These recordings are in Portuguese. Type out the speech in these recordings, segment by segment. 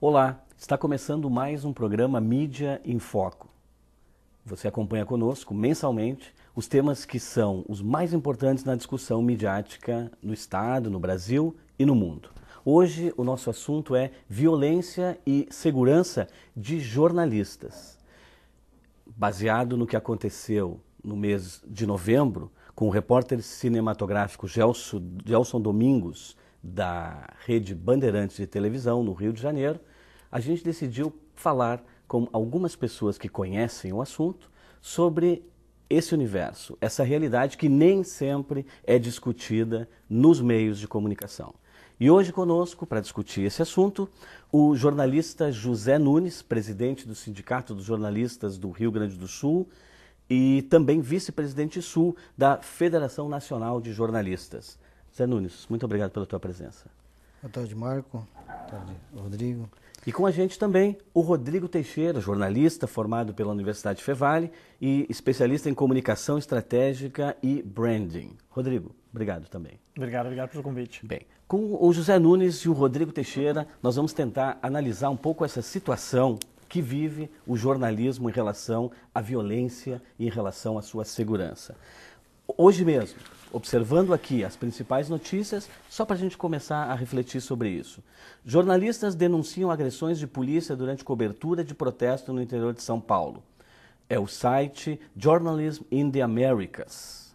Olá, está começando mais um programa Mídia em Foco. Você acompanha conosco mensalmente os temas que são os mais importantes na discussão midiática no Estado, no Brasil e no mundo. Hoje o nosso assunto é violência e segurança de jornalistas. Baseado no que aconteceu no mês de novembro, com o repórter cinematográfico Gelson Domingos, da Rede Bandeirantes de Televisão, no Rio de Janeiro, a gente decidiu falar com algumas pessoas que conhecem o assunto sobre esse universo, essa realidade que nem sempre é discutida nos meios de comunicação. E hoje conosco, para discutir esse assunto, o jornalista José Nunes, presidente do Sindicato dos Jornalistas do Rio Grande do Sul e também vice-presidente sul da Federação Nacional de Jornalistas. José Nunes, muito obrigado pela tua presença. Boa tarde, Marco. Boa tarde, Rodrigo. E com a gente também o Rodrigo Teixeira, jornalista formado pela Universidade Fevale e especialista em comunicação estratégica e branding. Rodrigo, obrigado também. Obrigado pelo convite. Bem, com o José Nunes e o Rodrigo Teixeira, nós vamos tentar analisar um pouco essa situação que vive o jornalismo em relação à violência e em relação à sua segurança. Hoje mesmo, observando aqui as principais notícias, só para a gente começar a refletir sobre isso. Jornalistas denunciam agressões de polícia durante cobertura de protesto no interior de São Paulo. É o site Journalism in the Americas.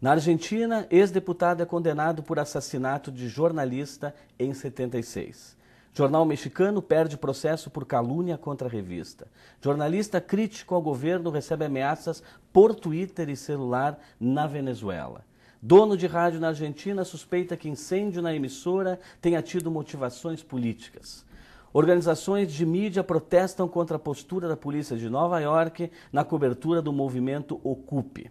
Na Argentina, ex-deputado é condenado por assassinato de jornalista em 76. Jornal mexicano perde processo por calúnia contra a revista. Jornalista crítico ao governo recebe ameaças por Twitter e celular na Venezuela. Dono de rádio na Argentina suspeita que incêndio na emissora tenha tido motivações políticas. Organizações de mídia protestam contra a postura da polícia de Nova York na cobertura do movimento Ocupe.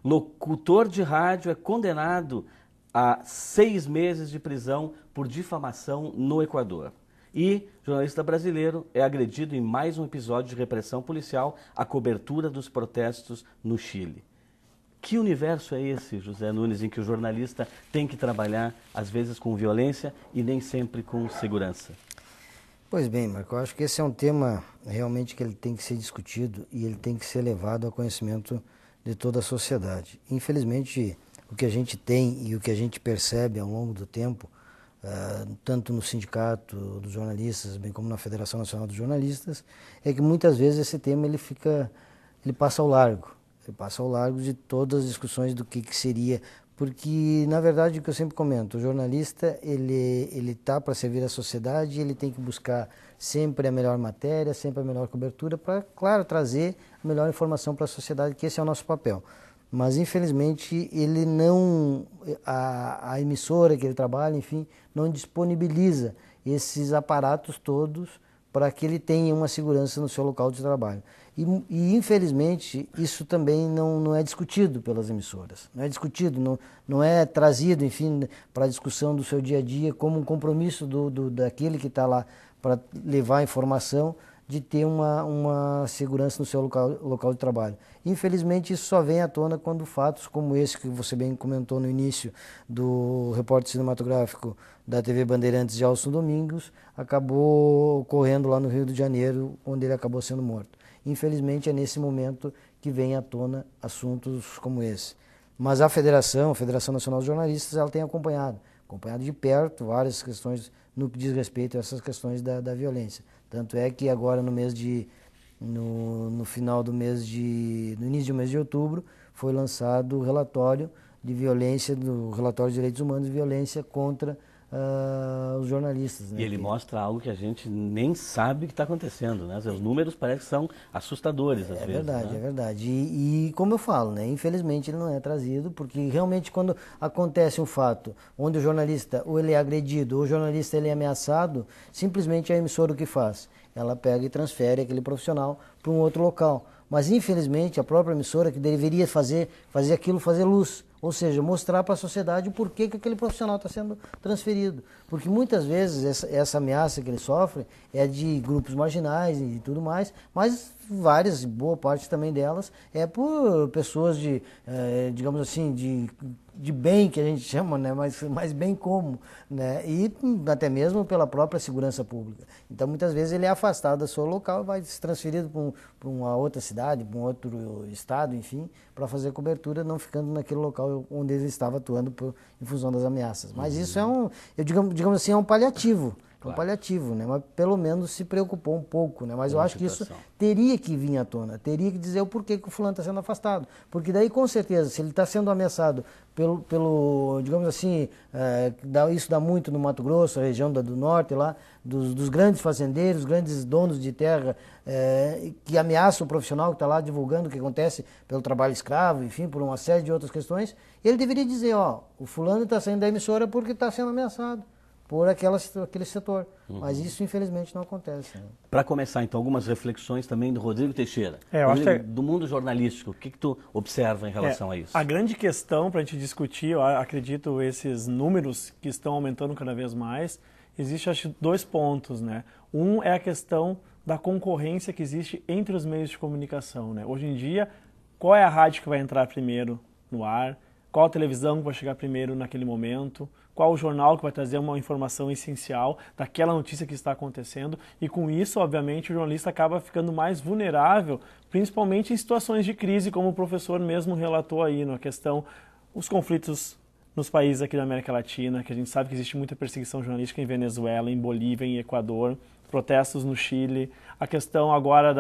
Locutor de rádio é condenado a 6 meses de prisão por difamação no Equador. E jornalista brasileiro é agredido em mais um episódio de repressão policial à cobertura dos protestos no Chile. Que universo é esse, José Nunes, em que o jornalista tem que trabalhar, às vezes, com violência e nem sempre com segurança? Pois bem, Marco, eu acho que esse é um tema realmente que ele tem que ser discutido e ele tem que ser levado ao conhecimento de toda a sociedade. Infelizmente, o que a gente tem e o que a gente percebe ao longo do tempo, tanto no Sindicato dos Jornalistas, bem como na Federação Nacional dos Jornalistas, é que muitas vezes esse tema ele passa ao largo. Ele passa ao largo de todas as discussões do que seria, porque, na verdade, o que eu sempre comento, o jornalista, ele está para servir a sociedade, ele tem que buscar sempre a melhor matéria, sempre a melhor cobertura, para, claro, trazer a melhor informação para a sociedade, que esse é o nosso papel. Mas, infelizmente, ele não, a emissora que ele trabalha, enfim, não disponibiliza esses aparatos todos para que ele tenha uma segurança no seu local de trabalho. E infelizmente, isso também não é discutido pelas emissoras. Não é discutido, não é trazido, enfim, para a discussão do seu dia a dia como um compromisso daquele que está lá para levar a informação, de ter uma segurança no seu local de trabalho. Infelizmente, isso só vem à tona quando fatos como esse que você bem comentou no início do repórter cinematográfico da TV Bandeirantes, Gelson Domingos, acabou ocorrendo lá no Rio de Janeiro, onde ele acabou sendo morto. Infelizmente, é nesse momento que vem à tona assuntos como esse. Mas a Federação Nacional de Jornalistas, ela tem acompanhado de perto várias questões no que diz respeito a essas questões da violência. Tanto é que agora no início do mês de outubro, foi lançado o relatório de violência, do relatório de direitos humanos e violência contra os jornalistas. Né? E ele mostra algo que a gente nem sabe que está acontecendo, né? Os números parecem que são assustadores às vezes. Verdade, né? É verdade. E como eu falo, né? Infelizmente ele não é trazido, porque realmente quando acontece um fato onde o jornalista ou ele é agredido ou o jornalista ele é ameaçado, simplesmente a emissora o que faz? Ela pega e transfere aquele profissional para um outro local. Mas infelizmente a própria emissora que deveria fazer aquilo, fazer luz. Ou seja, mostrar para a sociedade o porquê que aquele profissional está sendo transferido. Porque muitas vezes essa ameaça que ele sofre é de grupos marginais e tudo mais, mas boa parte também delas é por pessoas digamos assim, de bem, que a gente chama, né? Mas bem como, né? E até mesmo pela própria segurança pública. Então, muitas vezes ele é afastado do seu local e vai se transferido para uma outra cidade, para um outro estado, enfim, para fazer cobertura, não ficando naquele local onde ele estava atuando em função das ameaças. Mas isso é digamos assim, é um paliativo. Claro. Um paliativo, né? Mas pelo menos se preocupou um pouco, né? Mas eu acho que isso situação. teria que vir à tona, teria que dizer o porquê que o fulano está sendo afastado. Porque daí, com certeza, se ele está sendo ameaçado digamos assim, isso dá muito no Mato Grosso, a região do norte lá, dos grandes fazendeiros, grandes donos de terra, que ameaçam o profissional que está lá divulgando o que acontece pelo trabalho escravo, enfim, por uma série de outras questões. Ele deveria dizer, o fulano está saindo da emissora porque está sendo ameaçado por aquele setor. Mas isso, infelizmente, não acontece. Né? Para começar, então, algumas reflexões também do Rodrigo Teixeira. Eu Rodrigo, acho que... do mundo jornalístico, o que tu observa em relação a isso? A grande questão para a gente discutir, eu acredito, esses números que estão aumentando cada vez mais, existe, acho, 2 pontos, né? Um é a questão da concorrência que existe entre os meios de comunicação, né? Hoje em dia, qual é a rádio que vai entrar primeiro no ar? Qual a televisão que vai chegar primeiro naquele momento? Qual o jornal que vai trazer uma informação essencial daquela notícia que está acontecendo? E com isso, obviamente, o jornalista acaba ficando mais vulnerável, principalmente em situações de crise, como o professor mesmo relatou aí, na questão, os conflitos nos países aqui da América Latina, que a gente sabe que existe muita perseguição jornalística em Venezuela, em Bolívia, em Equador, protestos no Chile, a questão agora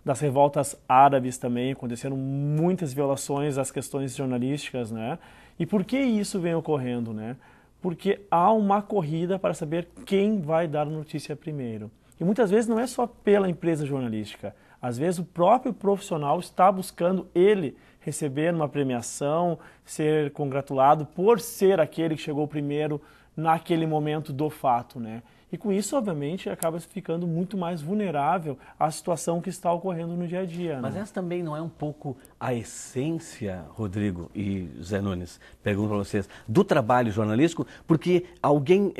das revoltas árabes também, aconteceram muitas violações às questões jornalísticas, né? E por que isso vem ocorrendo, né? Porque há uma corrida para saber quem vai dar a notícia primeiro. E muitas vezes não é só pela empresa jornalística. Às vezes o próprio profissional está buscando ele receber uma premiação, ser congratulado por ser aquele que chegou primeiro naquele momento do fato, né? E com isso, obviamente, acaba ficando muito mais vulnerável à situação que está ocorrendo no dia a dia. Mas né? essa também não é um pouco a essência, Rodrigo e Zé Nunes, pergunto para vocês, do trabalho jornalístico? Porque alguém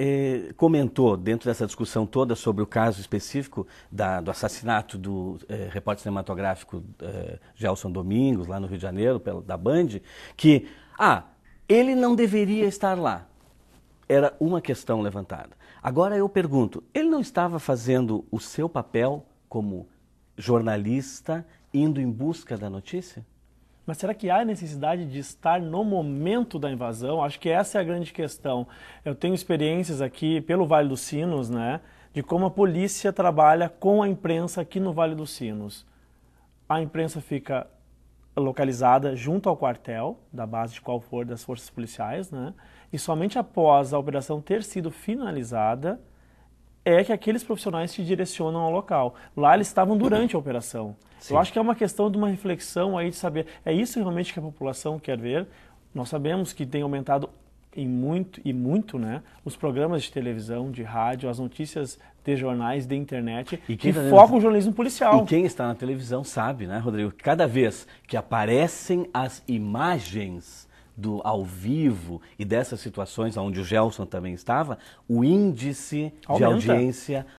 comentou dentro dessa discussão toda sobre o caso específico do assassinato do repórter cinematográfico Gelson Domingos, lá no Rio de Janeiro, da Band, que ele não deveria estar lá. Era uma questão levantada. Agora eu pergunto, ele não estava fazendo o seu papel como jornalista, indo em busca da notícia? Mas será que há necessidade de estar no momento da invasão? Acho que essa é a grande questão. Eu tenho experiências aqui pelo Vale dos Sinos, né, de como a polícia trabalha com a imprensa aqui no Vale dos Sinos. A imprensa fica localizada junto ao quartel, da base de qual for das forças policiais, né? E somente após a operação ter sido finalizada é que aqueles profissionais se direcionam ao local. Lá eles estavam durante a operação. Sim. Eu acho que é uma questão de uma reflexão aí de saber, é isso realmente que a população quer ver? Nós sabemos que tem aumentado muito, né, os programas de televisão, de rádio, as notícias de jornais, de internet, que focam o jornalismo policial. E quem está na televisão sabe, né, Rodrigo, que cada vez que aparecem as imagens do ao vivo e dessas situações onde o Gelson também estava, o índice de audiência